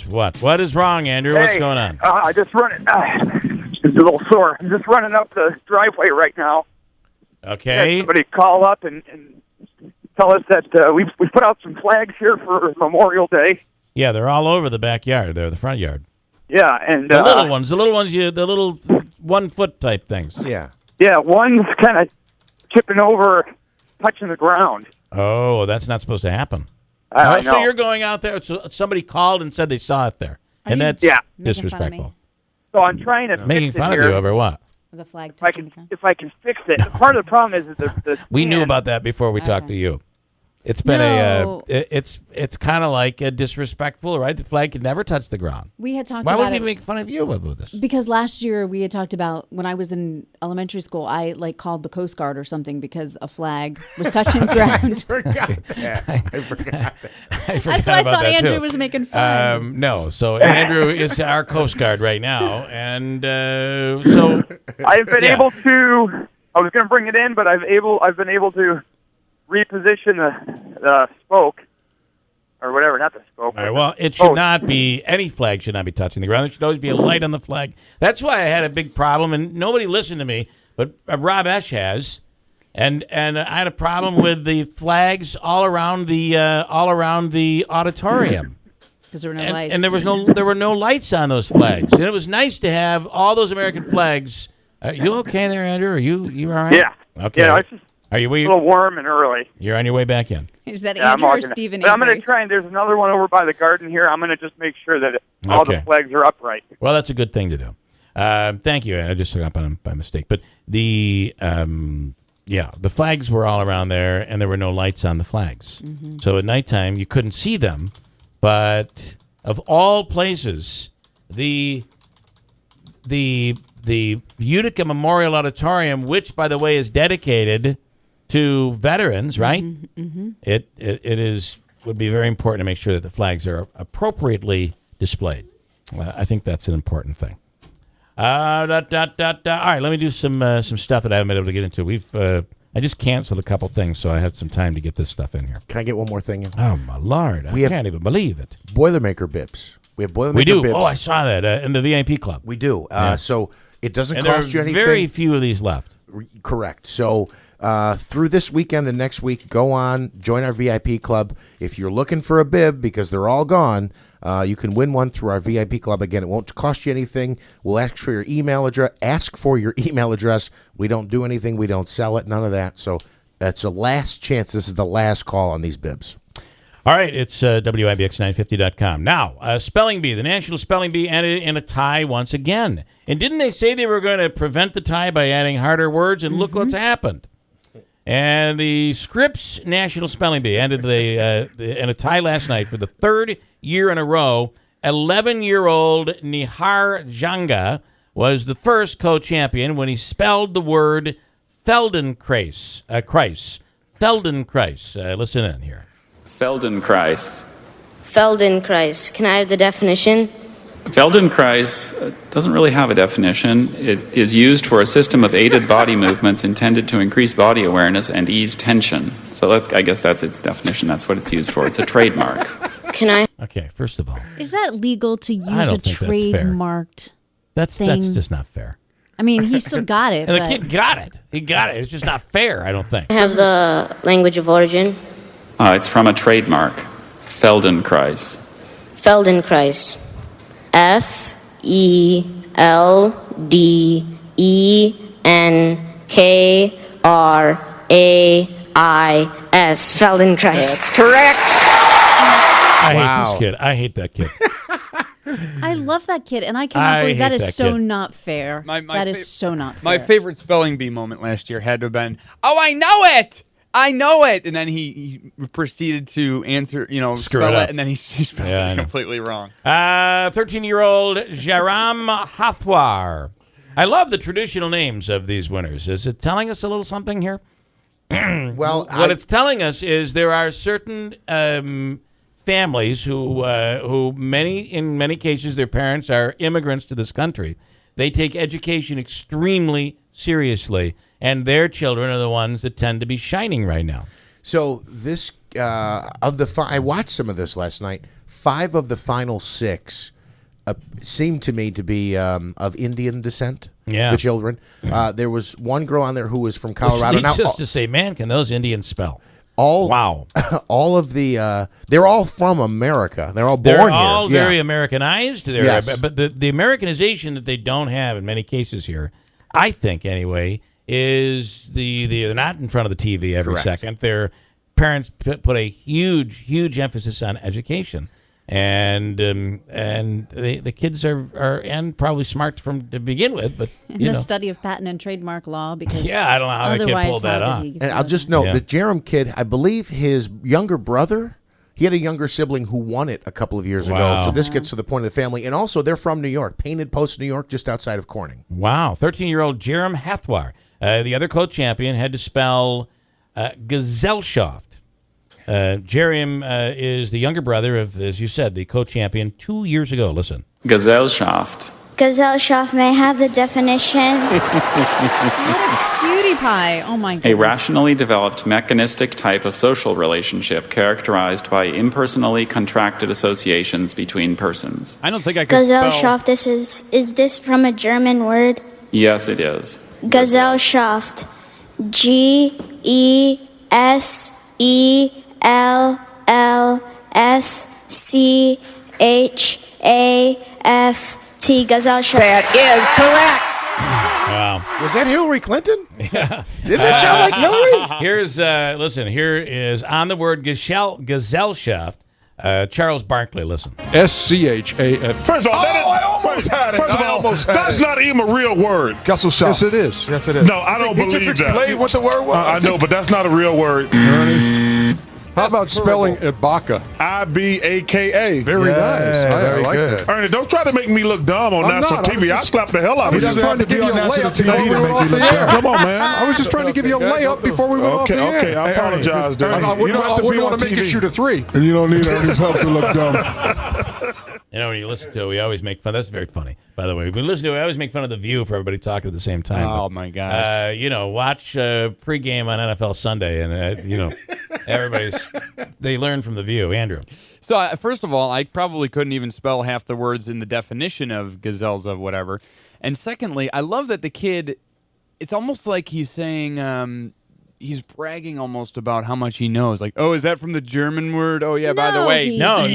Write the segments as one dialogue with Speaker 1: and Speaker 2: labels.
Speaker 1: What? What is wrong, Andrew? What's going on?
Speaker 2: I just running. It's a little sore. I'm just running up the driveway right now.
Speaker 1: Okay.
Speaker 2: Somebody call up and tell us that we put out some flags here for Memorial Day.
Speaker 1: Yeah, they're all over the backyard. They're the front yard.
Speaker 2: Yeah, and
Speaker 1: the little ones, the little 1 foot type things.
Speaker 2: Yeah, one's kind of tipping over, touching the ground.
Speaker 1: Oh, that's not supposed to happen.
Speaker 2: I know.
Speaker 1: So you're going out there. So somebody called and said they saw it there, and that's disrespectful.
Speaker 2: So I'm trying to
Speaker 1: making
Speaker 2: fix
Speaker 1: fun
Speaker 2: it
Speaker 1: of
Speaker 2: here.
Speaker 1: you over what?
Speaker 3: The flag.
Speaker 2: If I can fix it. Part of the problem is the
Speaker 1: we knew about that before we talked to you. It's been it's kind of like disrespectful, right? The flag can never touch the ground.
Speaker 3: We had talked
Speaker 1: Why
Speaker 3: about
Speaker 1: would we make fun of you about this?
Speaker 3: Because last year we had talked about when I was in elementary school, I called the Coast Guard or something because a flag was touching the ground.
Speaker 1: I forgot.
Speaker 3: That's why I thought Andrew was making fun.
Speaker 1: No, so Andrew is our Coast Guard right now, and so
Speaker 2: I've been able to. I was going to bring it in, but I've been able to reposition the spoke, or whatever, not the spoke.
Speaker 1: All right, well, it should not be, any flag should not be touching the ground. There should always be a light on the flag. That's why I had a big problem, and nobody listened to me, but Rob Esch has, and I had a problem with the flags all around the auditorium.
Speaker 3: Because there were no lights.
Speaker 1: And there were no lights on those flags. And it was nice to have all those American flags. You okay there, Andrew? Are you all right?
Speaker 2: Yeah.
Speaker 1: Okay.
Speaker 2: Yeah, it's just
Speaker 1: a
Speaker 2: little warm and early.
Speaker 1: You're on your way back in.
Speaker 3: Is that Andrew or Stephen?
Speaker 2: But I'm going to try, and there's another one over by the garden here. I'm going to just make sure that all the flags are upright.
Speaker 1: Well, that's a good thing to do. Thank you. I just took up on them by mistake. But the flags were all around there, and there were no lights on the flags. Mm-hmm. So at nighttime, you couldn't see them. But of all places, the Utica Memorial Auditorium, which, by the way, is dedicated to veterans, right? Mm-hmm. It would be very important to make sure that the flags are appropriately displayed. I think that's an important thing. All right, let me do some stuff that I haven't been able to get into. I just canceled a couple things, so I had some time to get this stuff in here.
Speaker 4: Can I get one more thing in?
Speaker 1: Oh, my Lord. I can't even believe it.
Speaker 4: Boilermaker bibs. We have Boilermaker
Speaker 1: bibs. We do.
Speaker 4: Bibs.
Speaker 1: Oh, I saw that in the VIP club.
Speaker 4: We do. So it doesn't
Speaker 1: and
Speaker 4: cost you anything.
Speaker 1: There are very few of these left.
Speaker 4: Correct. So through this weekend and next week, go on, join our VIP club. If you're looking for a bib, because they're all gone, you can win one through our VIP club. Again, it won't cost you anything. We'll ask for your email address. We don't do anything. We don't sell it. None of that. So that's a last chance. This is the last call on these bibs.
Speaker 1: All right, it's WIBX950.com. Now, Spelling Bee, the National Spelling Bee ended in a tie once again. And didn't they say they were going to prevent the tie by adding harder words? And look what's happened. And the Scripps National Spelling Bee ended in a tie last night for the third year in a row. 11-year-old Nihar Janga was the first co-champion when he spelled the word Feldenkrais. Feldenkrais. Listen in here.
Speaker 5: Feldenkrais.
Speaker 6: Feldenkrais. Can I have the definition?
Speaker 5: Feldenkrais doesn't really have a definition. It is used for a system of aided body movements intended to increase body awareness and ease tension. So I guess that's its definition. That's what it's used for. It's a trademark.
Speaker 6: Can I?
Speaker 1: Okay, first of all.
Speaker 3: Is that legal to use a trademarked
Speaker 1: that's just not fair.
Speaker 3: I mean, he still got it.
Speaker 1: And the kid got it. He got it. It's just not fair, I don't think.
Speaker 6: I have the language of origin.
Speaker 5: It's from a trademark. Feldenkrais.
Speaker 6: Feldenkrais. Feldenkrais. Feldenkrais.
Speaker 5: That's correct.
Speaker 1: I hate this kid. I hate that kid.
Speaker 3: I love that kid, and I cannot believe that is so not fair. That is so not fair.
Speaker 7: My favorite spelling bee moment last year had to have been, "Oh, I know it! I know it!" And then he proceeded to answer, spell it, and then he spelled it completely wrong.
Speaker 1: 13-year-old Jaram Hathwar. I love the traditional names of these winners. Is it telling us a little something here?
Speaker 4: Well,
Speaker 1: what it's telling us is there are certain families who in many cases, their parents are immigrants to this country. They take education extremely seriously, and their children are the ones that tend to be shining right now.
Speaker 4: So this I watched some of this last night. 5 of the final 6 seemed to me to be of Indian descent.
Speaker 1: Yeah.
Speaker 4: The children. There was one girl on there who was from Colorado.
Speaker 1: Which leads us to say, man, can those Indians spell? Wow.
Speaker 4: All of the they're all from America. They're all born
Speaker 1: They're
Speaker 4: here.
Speaker 1: all very Americanized.
Speaker 4: Yes.
Speaker 1: But the Americanization that they don't have in many cases here, I think anyway, is they're not in front of the TV every
Speaker 4: Correct.
Speaker 1: second. Their parents put a huge emphasis on education. And the kids are and probably smart to begin with, but
Speaker 3: The study of patent and trademark law, because
Speaker 1: I don't know how the kid pulled that off.
Speaker 4: And I'll just note the Jerem kid, I believe his younger brother, he had a younger sibling who won it a couple of years ago. So this gets to the point of the family. And also, they're from New York, Painted Post, New York, just outside of Corning.
Speaker 1: Wow. 13-year-old Jerem Hathwar, the other co-champion, had to spell Gesellschaft. Jerem is the younger brother of, as you said, the co-champion 2 years ago. Listen.
Speaker 5: Gesellschaft.
Speaker 8: Gesellschaft may have the definition.
Speaker 3: Cutie pie. Oh my goodness.
Speaker 5: A rationally developed mechanistic type of social relationship characterized by impersonally contracted associations between persons.
Speaker 7: I don't think I can spell.
Speaker 8: Gesellschaft, is this from a German word?
Speaker 5: Yes, it is.
Speaker 8: Gesellschaft. GESSELLSCHAFT. Gesellschaft.
Speaker 9: That is correct.
Speaker 1: Wow.
Speaker 4: Was that Hillary Clinton? Yeah. Didn't it sound like Hillary?
Speaker 1: Here's, listen, here is on the word Gesellschaft, Charles Barkley, listen.
Speaker 10: SCHAFT.
Speaker 11: First of all,
Speaker 10: I almost had it.
Speaker 11: First of all, that's not even a real word.
Speaker 10: Gesellschaft. Yes, it is.
Speaker 11: Yes, it is. No, I don't believe that.
Speaker 10: He just explained what the word was.
Speaker 11: I know, but that's not a real word.
Speaker 10: How about spelling Ibaka?
Speaker 11: IBAKA.
Speaker 10: Very nice. I like
Speaker 11: good.
Speaker 10: that.
Speaker 11: Ernie, don't try to make me look dumb on national TV. I slap the hell out of you.
Speaker 10: I was just trying to give you a layup before we went off the air.
Speaker 11: Come on, man.
Speaker 10: I was just trying to give you a layup before we went off the air.
Speaker 11: Okay, I apologize, dude.
Speaker 10: I wouldn't want to make you shoot a 3.
Speaker 11: And you don't need Ernie's help to look dumb.
Speaker 1: You know, when you listen to it, we always make fun. That's very funny, by the way. When we listen to it, we always make fun of The View for everybody talking at the same time.
Speaker 7: Oh, my gosh.
Speaker 1: Watch pregame on NFL Sunday, and, they learn from The View. Andrew.
Speaker 7: So, first of all, I probably couldn't even spell half the words in the definition of gazelles of whatever. And secondly, I love that the kid, it's almost like he's saying, he's bragging almost about how much he knows. Like, oh, is that from the German word? Oh, yeah, by the way.
Speaker 3: He's
Speaker 7: No.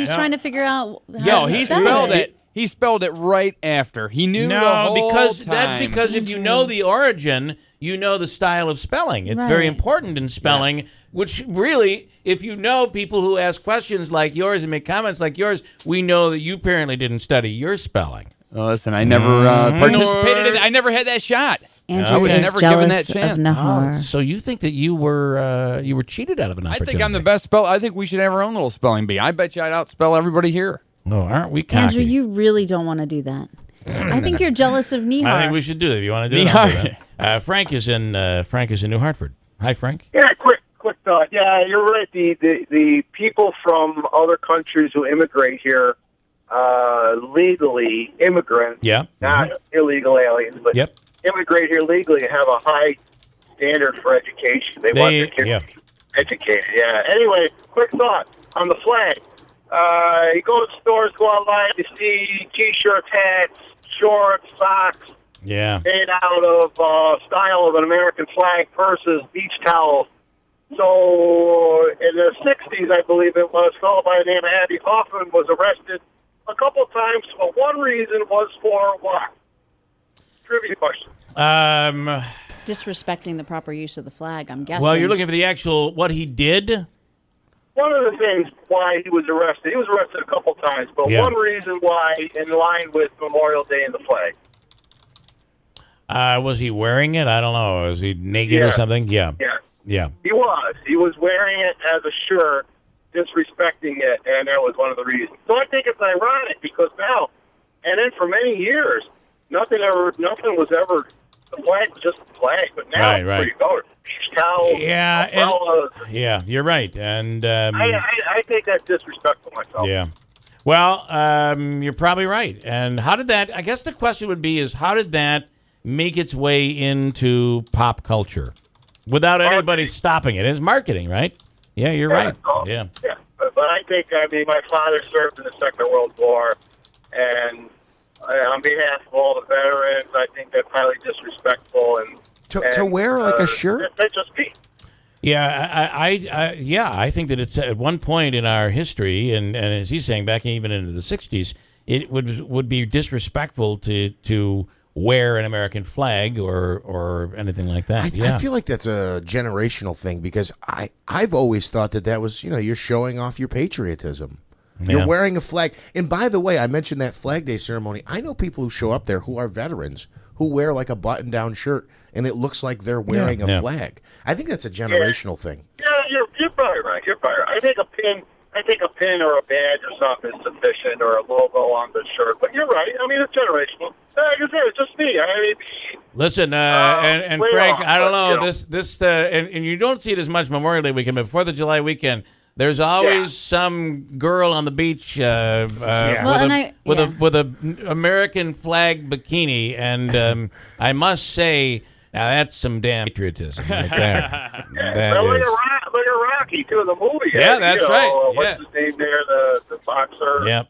Speaker 3: trying to figure out
Speaker 7: Yo,
Speaker 3: how to
Speaker 7: he
Speaker 3: spell
Speaker 7: spelled it. He spelled it right after. He knew the whole
Speaker 1: because
Speaker 7: time.
Speaker 1: that's because if you know the origin, you know the style of spelling. It's very important in spelling, which really, if you know people who ask questions like yours and make comments like yours, we know that you apparently didn't study your spelling.
Speaker 7: Oh, listen, I never participated in it. I never had that shot.
Speaker 3: Andrew
Speaker 7: I was
Speaker 3: is
Speaker 7: never
Speaker 3: jealous
Speaker 7: given that chance.
Speaker 3: of Nahar.
Speaker 1: So you think that you were cheated out of an
Speaker 7: I
Speaker 1: opportunity?
Speaker 7: think I'm the best speller. I think we should have our own little spelling bee. I bet you I'd outspell everybody here.
Speaker 1: Oh, aren't we cocky?
Speaker 3: Andrew, you really don't want to do that. I think you're jealous of Nihar.
Speaker 1: I think we should do that. If you want to do it, I'll do that. Frank is in New Hartford. Hi, Frank.
Speaker 2: Yeah, quick thought. Yeah, you're right. The people from other countries who immigrate here legally, immigrants, not illegal aliens, but immigrate here legally and have a high standard for education. They want their kids to be educated. Yeah. Anyway, quick thought on the flag. You go to stores, go online, you see T-shirts, hats, shorts, socks, made out of style of an American flag, purses, beach towels. So in the 60s, I believe it was, a fellow by the name of Abby Hoffman was arrested a couple of times, but one reason was for what? Trivia question.
Speaker 3: Disrespecting the proper use of the flag, I'm guessing.
Speaker 1: Well, you're looking for the actual, what he did?
Speaker 2: One of the things why he was arrested a couple times, but one reason why, in line with Memorial Day and the flag.
Speaker 1: Was he wearing it? I don't know. Was he naked or something? Yeah.
Speaker 2: He was. He was wearing it as a shirt, disrespecting it, and that was one of the reasons. So I think it's ironic because now, and then for many years, nothing was ever. The flag was just a flag, but now where you go, beach towels, umbrellas.
Speaker 1: You're right, and
Speaker 2: I think that's disrespectful myself.
Speaker 1: Yeah. Well, you're probably right. And how did that? I guess the question would be: how did that make its way into pop culture without anybody stopping it? It's marketing, right? Yeah, you're right.
Speaker 2: So,
Speaker 1: yeah.
Speaker 2: But I think, my father served in the Second World War, and on behalf of all the veterans, I think that's highly disrespectful. And
Speaker 4: to wear like a shirt?
Speaker 2: That's just me.
Speaker 1: Yeah, I think that it's at one point in our history, and as he's saying, back even into the 60s, it would be disrespectful to wear an American flag or anything like that.
Speaker 4: I feel like that's a generational thing because I've always thought that was, you're showing off your patriotism. You're wearing a flag. And by the way, I mentioned that Flag Day ceremony. I know people who show up there who are veterans who wear like a button-down shirt, and it looks like they're wearing a flag. I think that's a generational thing.
Speaker 2: Yeah, you're probably right. I think a pin or a badge or something is sufficient, or a logo on the shirt. But you're right. It's generational. Like I said, it's just me.
Speaker 1: Listen, and Frank,
Speaker 2: off,
Speaker 1: I don't know
Speaker 2: this.
Speaker 1: And you don't see it as much Memorial Day weekend, but 4th of July weekend, there's always some girl on the beach with a American flag bikini, and I must say, now that's some damn patriotism right there.
Speaker 2: Look at Rocky too, the movie.
Speaker 1: Yeah, that's right.
Speaker 2: What's his name there? The boxer.
Speaker 1: Yep.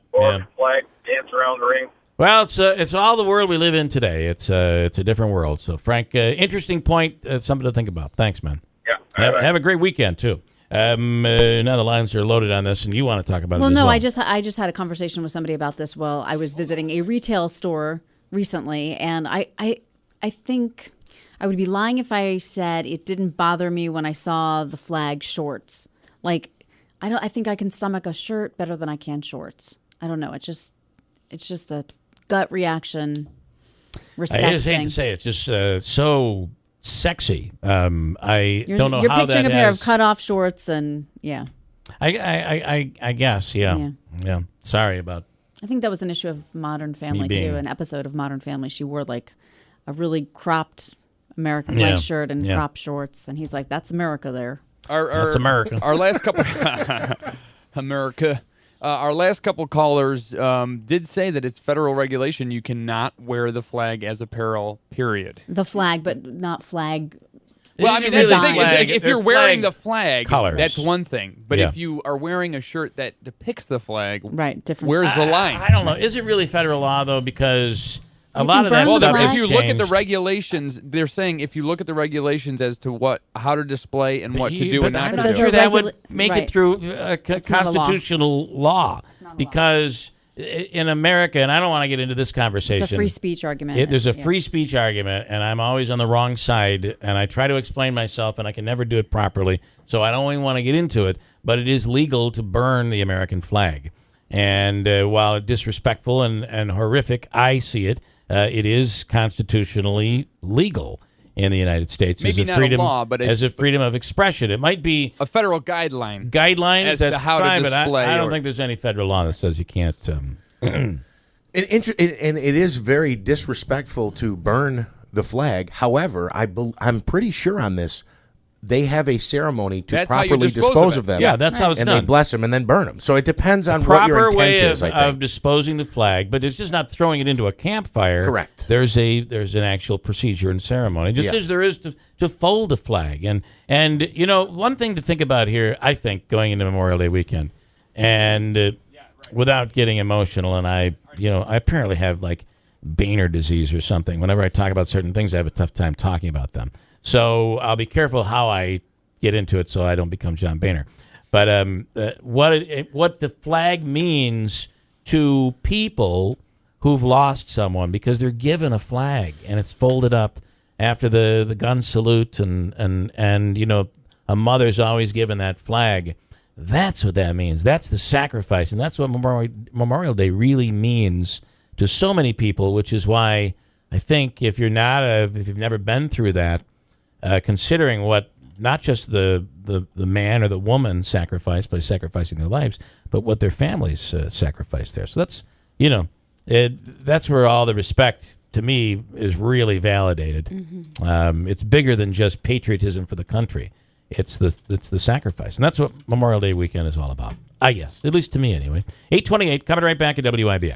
Speaker 2: Flag dance around the ring.
Speaker 1: Well, it's all the world we live in today. It's a different world. So, Frank, interesting point. Something to think about. Thanks, man.
Speaker 2: Yeah.
Speaker 1: Have a great weekend too. Now the lines are loaded on this, and you want to talk about it.
Speaker 3: Well,
Speaker 1: I
Speaker 3: just had a conversation with somebody about this while I was visiting a retail store recently, and I think I would be lying if I said it didn't bother me when I saw the flag shorts. Like, I think I can stomach a shirt better than I can shorts. I don't know. It's just a gut reaction. Respect
Speaker 1: I just hate
Speaker 3: thing.
Speaker 1: to say it. It's just so sexy. I don't know
Speaker 3: you're
Speaker 1: how that
Speaker 3: You're picturing a pair of
Speaker 1: has...
Speaker 3: cut-off shorts, and
Speaker 1: I guess, yeah. Sorry about.
Speaker 3: I think that was an issue of Modern Family too. An episode of Modern Family, she wore like a really cropped American flag shirt and cropped shorts, and he's like, "That's America there."
Speaker 1: That's America.
Speaker 7: Our last couple, America. Our last couple callers did say that it's federal regulation. You cannot wear the flag as apparel, period.
Speaker 3: The flag, but not flag.
Speaker 7: Well, I mean, that's the thing. If you're wearing the flag,
Speaker 1: colors.
Speaker 7: That's one thing. But if you are wearing a shirt that depicts the flag,
Speaker 3: right, different.
Speaker 7: Where's the line?
Speaker 1: I don't know. Is it really federal law, though? Because a lot of that stuff
Speaker 7: if
Speaker 1: has
Speaker 7: you look at
Speaker 1: changed.
Speaker 7: the regulations, they're saying if you look at the regulations as to how to display and what to do and not to do.
Speaker 1: I'm not sure that would make it through constitutional law. Because in America, and I don't want to get into this conversation.
Speaker 3: It's a free speech argument.
Speaker 1: There's a free speech argument, and I'm always on the wrong side, and I try to explain myself, and I can never do it properly, so I don't even want to get into it, but it is legal to burn the American flag. And while it's disrespectful and horrific, I see it, it is constitutionally legal in the United States.
Speaker 7: Maybe
Speaker 1: as a
Speaker 7: not
Speaker 1: freedom,
Speaker 7: a law, but
Speaker 1: as a freedom of expression. It might be
Speaker 7: a federal guideline.
Speaker 1: As
Speaker 7: to how
Speaker 1: fine,
Speaker 7: to display.
Speaker 1: But I don't think there's any federal law that says you can't.
Speaker 4: And it is very disrespectful to burn the flag. However, I'm pretty sure on this, they have a ceremony to properly dispose of them.
Speaker 1: Yeah, that's how it's done.
Speaker 4: And they bless them and then burn them. So it depends on what your intent is, I think.
Speaker 1: Of disposing the flag, but it's just not throwing it into a campfire.
Speaker 4: Correct.
Speaker 1: There's an actual procedure and ceremony, just as there is to fold a flag. And one thing to think about here, I think, going into Memorial Day weekend, and without getting emotional, and I apparently have like Boehner disease or something. Whenever I talk about certain things, I have a tough time talking about them. So I'll be careful how I get into it so I don't become John Boehner. But what the flag means to people who've lost someone, because they're given a flag and it's folded up after the gun salute and a mother's always given that flag. That's what that means. That's the sacrifice, and that's what Memorial Day really means to so many people, which is why I think if you've never been through that, considering what not just the man or the woman sacrificed by sacrificing their lives, but what their families sacrificed there. So that's that's where all the respect to me is really validated. Mm-hmm. It's bigger than just patriotism for the country. It's the sacrifice, and that's what Memorial Day weekend is all about. I guess, at least to me, anyway. 8:28, coming right back at WIBX.